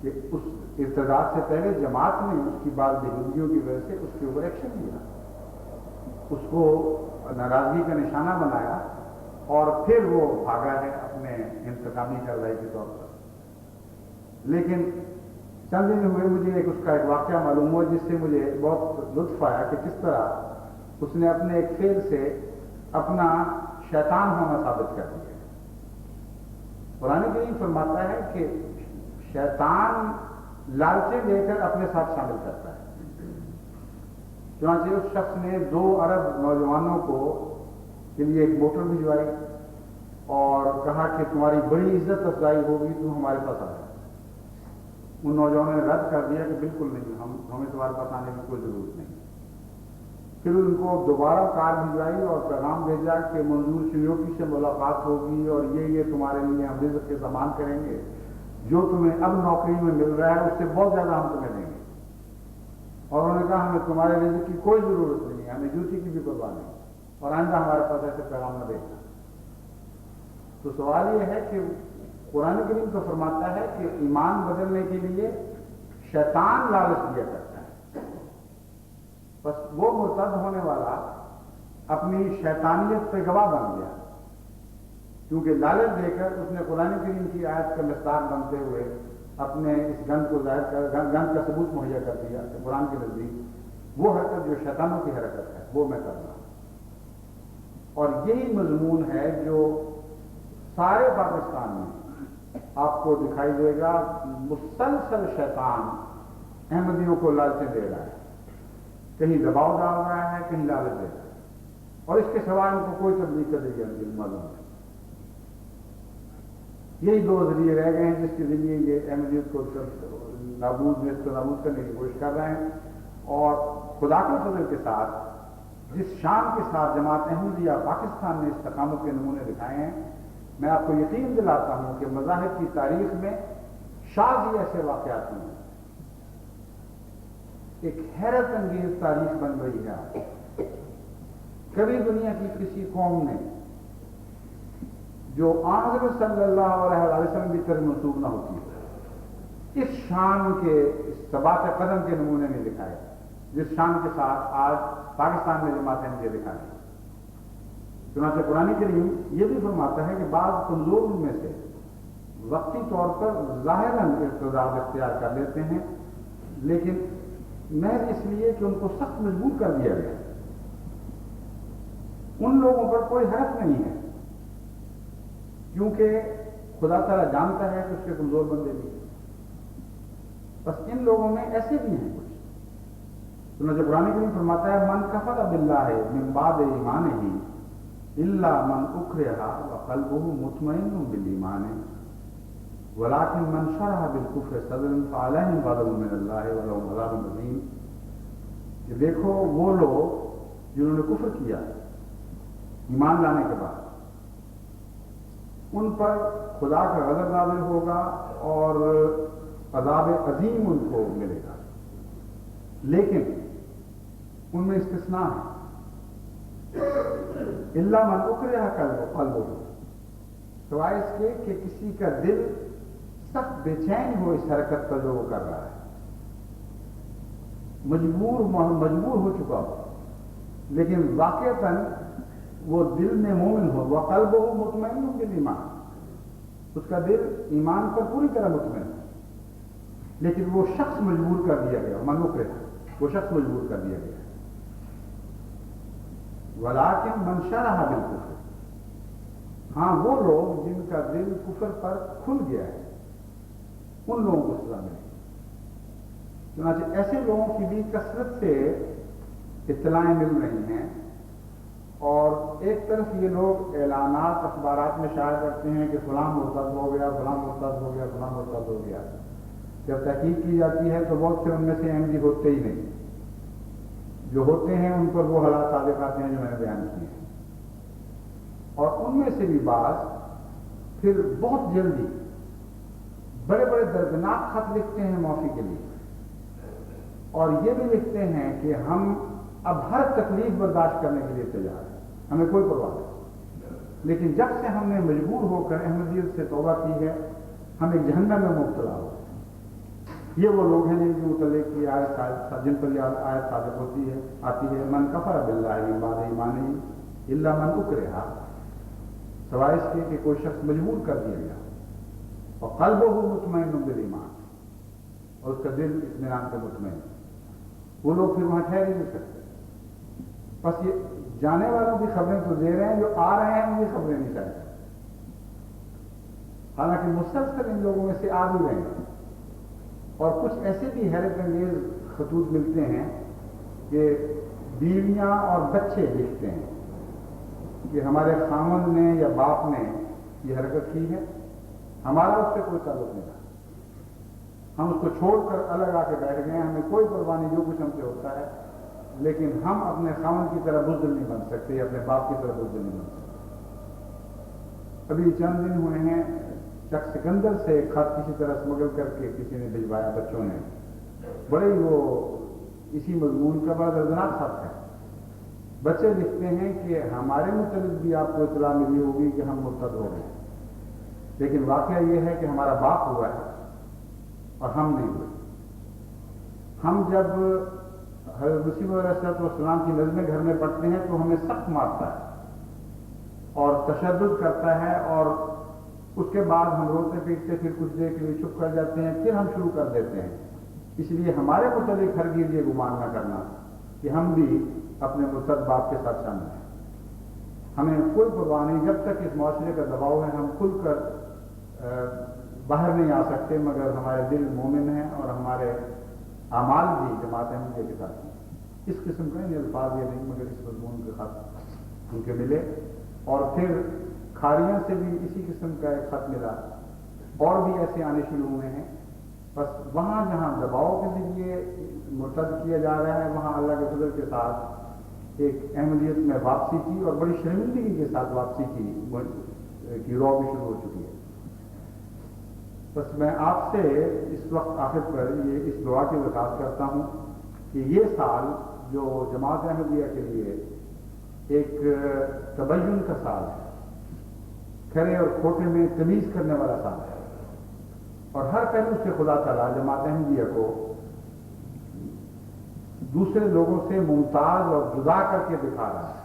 کہ اس ارتداد سے پہلے جماعت نے اس کی بعض بےحودگیوں کی وجہ سے اس کے اوپر ایکشن لیا، اس کو ناراضگی کا نشانہ بنایا، اور پھر وہ بھاگا ہے اپنے انتقامی کارروائی کے طور پر. لیکن چند دن ہوئے مجھے اس کا ایک واقعہ معلوم ہوا جس سے مجھے بہت لطف آیا کہ کس طرح اس نے اپنے ایک فعل سے اپنا شیطان ہونا ثابت کر دیا. قرآن کریم فرماتا ہے کہ شیطان لالچیں دے کر اپنے ساتھ شامل کرتا ہے. چنانچہ اس شخص نے 2 ارب نوجوانوں کے لیے ایک موٹر بھجوائی اور کہا کہ تمہاری بڑی عزت افزائی ہوگی، تم ہمارے پاس آ جاؤ. ان نوجوانوں نے رد کر دیا کہ بالکل نہیں، ہمیں تمہارے پاس آنے کی کوئی ضرورت نہیں. پھر ان کو دوبارہ کار بھجوائی اور پیغام بھیجا کہ منظور چنیوٹی سے ملاقات ہوگی اور یہ تمہارے لیے ہم رزق کے سامان کریں گے، جو تمہیں اب نوکری میں مل رہا ہے اس سے بہت زیادہ ہم تمہیں دیں گے. اور انہوں نے کہا ہمیں تمہارے رزق کی کوئی ضرورت نہیں ہے، ہمیں جوتی کی بھی پرواہ نہیں، اور آئندہ ہمارے پاس ایسے پیغام نہ دیکھنا. تو سوال یہ ہے کہ قرآن کریم تو فرماتا ہے کہ ایمان بدلنے کے لیے شیطان لالچ دیا کرتا ہے، بس وہ مرتد ہونے والا اپنی شیطانیت پہ گواہ بن گیا، کیونکہ لالچ دے کر اس نے قرآن کریم کی آیت کا مستار بنتے ہوئے اپنے اس گند کو ظاہر کر گند کا ثبوت مہیا کر دیا کہ قرآن کے نزدیک وہ حرکت جو شیطانوں کی حرکت ہے وہ میں کرنا ہوں۔ اور یہی مضمون ہے جو سارے پاکستان میں آپ کو دکھائی دے گا، مسلسل شیطان احمدیوں کو لالچیں دے رہا ہے، کہیں دباؤ ڈال رہا ہے، کہیں لالچ دے رہا ہے، اور اس کے سوائے ان کو کوئی تبلیغ کا ذریعہ نہیں معلوم ہے۔ یہی دو ذریعے رہ گئے ہیں جس کے ذریعے یہ احمدیت کو نابود کرنے کی کوشش کر رہے ہیں، اور خدا کے فضل کے ساتھ جس شان کے ساتھ جماعت احمدیہ پاکستان نے استقامت کے نمونے دکھائے ہیں، میں آپ کو یقین دلاتا ہوں کہ مذاہب کی تاریخ میں شاذ ہی ایسے واقعات ہوئے ہیں۔ ایک حیرت انگیز تاریخ بن رہی ہے آپ، کبھی دنیا کی کسی قوم نے جو حضرت صلی اللہ علیہ وسلم کی طرف منسوب نہ ہوتی اس شان کے اس ثبات قدم کے نمونے نہیں دکھائے جس شان کے ساتھ آج پاکستان میں جماعت احمدیہ دکھا رہی ہے۔ چنانچہ قرآن کریم یہ بھی فرماتا ہے کہ بعض کمزور میں سے وقتی طور پر ظاہراً اقتدار اختیار کر لیتے ہیں، لیکن محض اس لیے کہ ان کو سخت مجبور کر دیا گیا، ان لوگوں پر کوئی حرف نہیں ہے، کیونکہ خدا تعالیٰ جانتا ہے کہ اس کے کمزور بندے بھی ہیں۔ بس ان لوگوں میں ایسے بھی ہیں کچھ، چنانچہ قرآن کریم فرماتا ہے من کفر باللہ من بعد ایمانہ الا من اکرہ وقلبہ مطمئن بالایمان ولکن من شرح بالکفر صدرا فعلیہم غضب من اللہ ولہم عذاب عظیم، کہ دیکھو وہ لوگ جنہوں نے کفر کیا ایمان لانے کے بعد، ان پر خدا کا غضب نازل ہوگا اور عذاب عظیم ان کو ملے گا، لیکن ان میں استثناء ہے، الا من اکرہ قلبہ، سوائے اس کے کہ کسی کا دل سخت بے چین ہو اس حرکت پر جو وہ کر رہا ہے، مجبور ہو چکا ہو، لیکن واقعتاً وہ دل میں مومن ہو، وقلبہ مطمئن بالایمان، اس کا دل ایمان پر پوری طرح مطمئن ہے، لیکن وہ شخص مجبور کر دیا گیا، من اکرہ، وہ شخص مجبور کر دیا گیا۔ ولیکن من شرح بالکفر، ہاں وہ لوگ جن کا دل کفر پر کھل گیا ہے ان لوگوں کو سزا ملے گی۔ چنانچہ ایسے لوگوں کی بھی کثرت سے اطلاعیں مل رہی ہیں، اور ایک طرف یہ لوگ اعلانات اخبارات میں شائع کرتے ہیں کہ فلاں مرتد ہو گیا، فلاں مرتد ہو گیا، فلاں مرتد ہو گیا، جب تحقیق کی جاتی ہے تو بہت سے ان میں سے احمدی ہوتے ہی نہیں، جو ہوتے ہیں ان پر وہ حالات صادق آتے ہیں جو میں نے بیان کیے ہیں، اور ان میں سے بھی بعض پھر بہت جلدی بڑے بڑے دردناک خط لکھتے ہیں معافی کے لیے، اور یہ بھی لکھتے ہیں کہ ہم اب ہر تکلیف برداشت کرنے کے لیے تیار ہیں، ہمیں کوئی پرواہ نہیں، لیکن جب سے ہم نے مجبور ہو کر احمدیت سے توبہ کی ہے ہم ایک جہنم میں مبتلا ہو۔ یہ وہ لوگ ہیں جن کے متعلق کی آیت، جن پر یہ آیت صادق آتی ہے من کفر باللہ من بعد ایمانہ الا من اکرہ، سوائے اس کے کہ کوئی شخص مجبور کر دیا گیا، اور قلبہ مطمئن بالایمان، اور اس کا دل اطمینان سے مطمئن، وہ لوگ پھر وہاں ٹھہر ہی نہیں سکتے۔ بس یہ جانے والوں کی خبریں تو دے رہے ہیں، جو آ رہے ہیں ان کی خبریں نہیں چاہتے، حالانکہ مسلسل ان لوگوں میں سے آ بھی رہے ہیں، اور کچھ ایسے بھی حیرت انگیز خطوط ملتے ہیں کہ بیویاں اور بچے لکھتے ہیں کہ ہمارے خامند نے یا باپ نے یہ حرکت کی ہے، ہمارا اس سے کوئی تعلق نہیں رہا، ہم اس کو چھوڑ کر الگ آ کے بیٹھ گئے ہیں، ہمیں کوئی پرواہ نہیں جو کچھ ہم سے ہوتا ہے، لیکن ہم اپنے خامند کی طرح بزدل نہیں بن سکتے یا اپنے باپ کی طرح بزدل نہیں بن سکتے۔ ابھی چند دن ہوئے ہیں چک سکندر سے ایک خط کسی طرح اسمگل کر کے کسی نے بھجوایا، بچوں نے، بڑے ہی وہ اسی مضمون کا بڑا دردناک خط ہے۔ بچے لکھتے ہیں کہ ہمارے متعلق بھی آپ کو اطلاع ملی ہوگی کہ ہم مرتد ہو گئے، لیکن واقعہ یہ ہے کہ ہمارا باپ ہوا ہے اور ہم نہیں ہوئے۔ ہم جب حضرت مسیح علیہ السلام کی نظمیں گھر میں پڑھتے ہیں تو ہمیں سخت مارتا ہے اور تشدد کرتا ہے، اور اس کے بعد ہم روتے پیٹتے پھر کچھ دیر کے لیے چپ کر جاتے ہیں، پھر ہم شروع کر دیتے ہیں۔ اس لیے ہمارے متعلق ہرگز یہ گمان نہ کرنا کہ ہم بھی اپنے مرتد باپ کے ساتھ شامل ہیں۔ ہمیں کوئی پرواہ نہیں، جب تک اس معاشرے کا دباؤ ہے ہم کھل کر باہر نہیں آ سکتے، مگر ہمارے دل مومن ہیں اور ہمارے اعمال بھی جماعت احمدیہ کے ساتھ ہیں۔ اس قسم کا یہ الفاظ یہ نہیں، مگر اس مضمون کے خط ان کے ملے، اور پھر کھاریاں سے بھی اسی قسم کا ایک خط ملا، اور بھی ایسے آنے شروع ہوئے ہیں۔ بس وہاں جہاں دباؤ کے ذریعے مرتد کیا جا رہا ہے، وہاں اللہ کے فضل کے ساتھ ایک احمدیت میں واپسی کی، اور بڑی شرمندگی کے ساتھ واپسی کی رو بھی شروع ہو چکی ہے۔ بس میں آپ سے اس وقت آخر پر یہ اس دعا کی درخواست کرتا ہوں کہ یہ سال جو جماعت احمدیہ کے لیے ایک تبین کا سال ہے، کھرے اور کھوٹے میں تمیز کرنے والا سال ہے، اور ہر پہلو سے خدا تعالیٰ جماعت احمدیہ کو دوسرے لوگوں سے ممتاز اور جدا کر کے دکھا رہا ہے،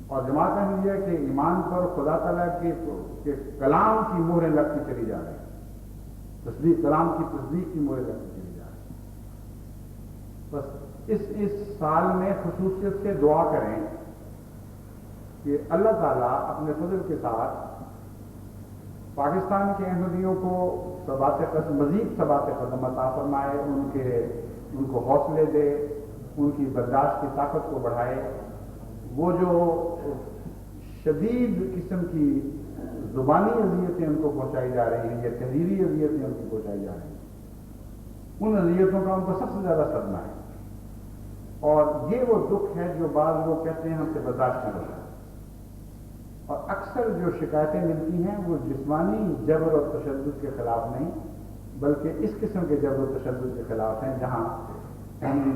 اور جماعت احمدیہ کے ایمان پر خدا تعالیٰ کے کلام کی مہریں لگتی چلی جا رہی ہیں، تصدیق کلام کی تصدیق کی مہریں لگتی چلی جا رہی ہیں۔ بس اس سال میں خصوصیت سے دعا کریں کہ اللہ تعالیٰ اپنے فضل کے ساتھ پاکستان کے احمدیوں کو مزید ثبات قدم عطا فرمائے، ان کو حوصلے دے، ان کی برداشت کی طاقت کو بڑھائے۔ وہ جو شدید قسم کی زبانی اذیتیں ان کو پہنچائی جا رہی ہیں یا تحریری اذیتیں ان کو پہنچائی جا رہی ہیں، ان اذیتوں کا ان کو سب سے زیادہ صدمہ ہے، اور یہ وہ دکھ ہے جو بعض لوگ کہتے ہیں ہم سے برداشت نہیں ہوتا۔ اور اکثر جو شکایتیں ملتی ہیں وہ جسمانی جبر اور تشدد کے خلاف نہیں، بلکہ اس قسم کے جبر و تشدد کے خلاف ہیں، جہاں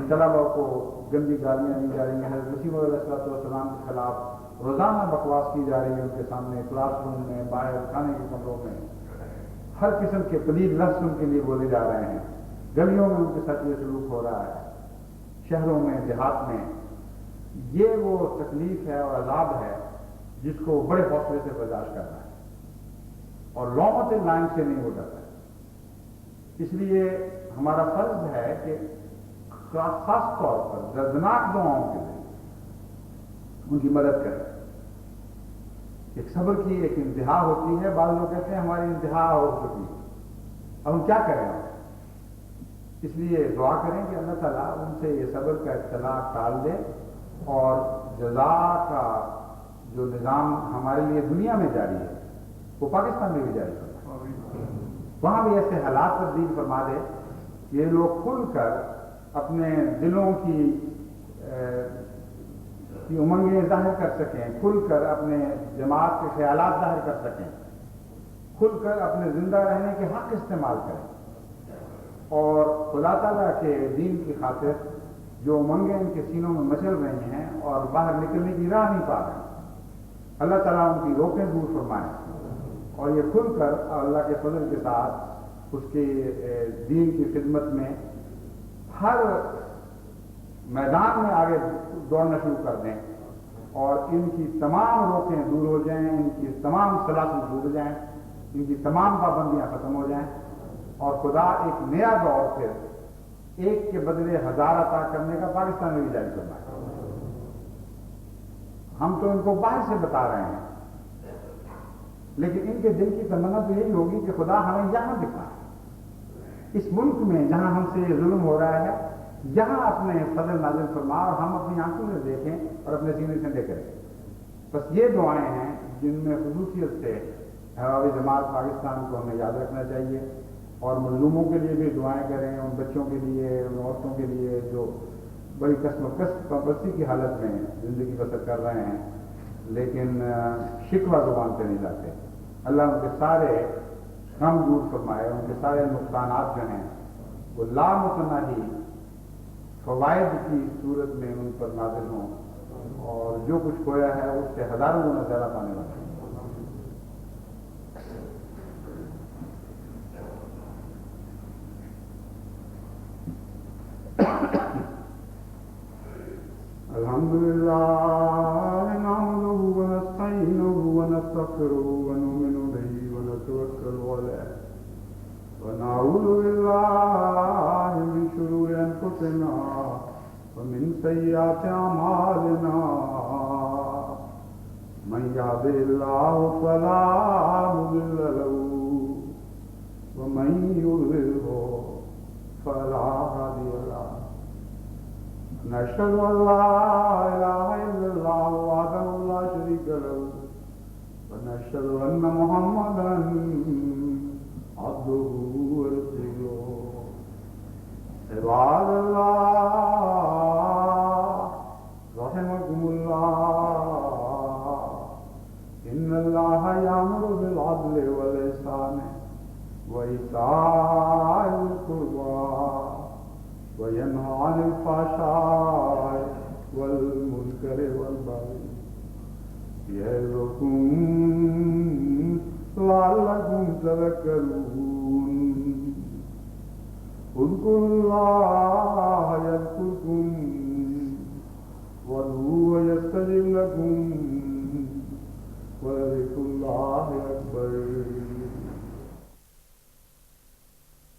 طلبہ کو گندی گالیاں دی جا رہی ہیں، حضرت مسیح علیہ السلام کے خلاف روزانہ بکواس کی جا رہی ہے، ان کے سامنے کلاس روم میں، باہر کھانے کے کمروں میں، ہر قسم کے پلید لفظ ان کے لیے بولے جا رہے ہیں، گلیوں میں ان کے ساتھ یہ سلوک ہو رہا ہے، شہروں میں، دیہات میں۔ یہ وہ تکلیف ہے اور عذاب ہے جس کو بڑے حوصلے سے برداشت کرنا ہے، اور لومت لائن سے نہیں ہو جاتا ہے۔ اس لیے ہمارا فرض ہے کہ خاص طور پر دردناک دعاؤں کے لیے ان کی مدد کریں۔ ایک صبر کی ایک انتہا ہوتی ہے، بعض لوگ کہتے ہیں ہماری انتہا ہو چکی ہے، اب ہم کیا کریں؟ اس لیے دعا کریں کہ اللہ تعالیٰ ان سے یہ صبر کا اطلاع ٹال دے، اور جزا کا جو نظام ہمارے لیے دنیا میں جاری ہے وہ پاکستان میں بھی جاری کرے، وہاں بھی ایسے حالات تبدیل فرما دے کہ یہ لوگ کھل کر اپنے دلوں کی امنگیں ظاہر کر سکیں، کھل کر اپنے جماعت کے خیالات ظاہر کر سکیں، کھل کر اپنے زندہ رہنے کے حق استعمال کریں، اور خدا تعالیٰ کے دین کی خاطر جو امنگیں ان کے سینوں میں مچل رہی ہیں اور باہر نکلنے کی راہ نہیں پا رہے ہیں، اللہ تعالیٰ ان کی روکیں دور فرمائیں، اور یہ کھل کر اللہ کے فضل کے ساتھ اس کے دین کی خدمت میں ہر میدان میں آگے دوڑنا شروع کر دیں، اور ان کی تمام روکیں دور ہو جائیں، ان کی تمام سلاسل دور ہو جائیں، ان کی تمام پابندیاں ختم ہو جائیں، اور خدا ایک نیا دور پھر ایک کے بدلے ہزار عطا کرنے کا پاکستان میں بھی جاری کرنا ہے۔ ہم تو ان کو باہر سے بتا رہے ہیں، لیکن ان کے دل کی تمنا تو یہی ہوگی کہ خدا ہمیں یہاں دکھائے، اس ملک میں جہاں ہم سے یہ ظلم ہو رہا ہے، یہاں اپنے فضل نازل فرما، اور ہم اپنی آنکھوں سے دیکھیں اور اپنے سینے سے کریں۔ بس یہ دعائیں ہیں جن میں خصوصیت سے احباب جماعت پاکستان کو ہمیں یاد رکھنا چاہیے، اور مظلوموں کے لیے بھی دعائیں کریں، ان بچوں کے لیے، ان عورتوں کے لیے جو بڑی کمبستی کی حالت میں زندگی بسر کر رہے ہیں، لیکن شکوہ زبان پہ نہیں لاتے۔ اللہ ان کے سارے غم دور فرمائے، ان کے سارے نقصانات جو ہیں وہ لامتناہی فوائد کی صورت میں ان پر نازل ہوں، اور جو کچھ کھویا ہے اس سے ہزاروں گنا زیادہ پانے والا ہے۔ لله نحمده ونستعينه ونستغفره ونؤمن به ونتوكل عليه ونعوذ بالله من شرور أنفسنا ومن سيئات أعمالنا من يهده الله فلا مضل له ومن يضلل فلا هادي له نشهد أن لا إله إلا الله وحده لا شريك له ونشهد أن محمدا عبده ورسوله عباد الله رحمكم الله إن الله يأمر بالعدل والإحسان وإيتاء ذي القربى وينهى عن الفحشاء والمنكر والبغي يعظكم لعلكم تذكرون اذكروا الله يذكركم وادعوه يستجب لكم ولذكر الله أكبر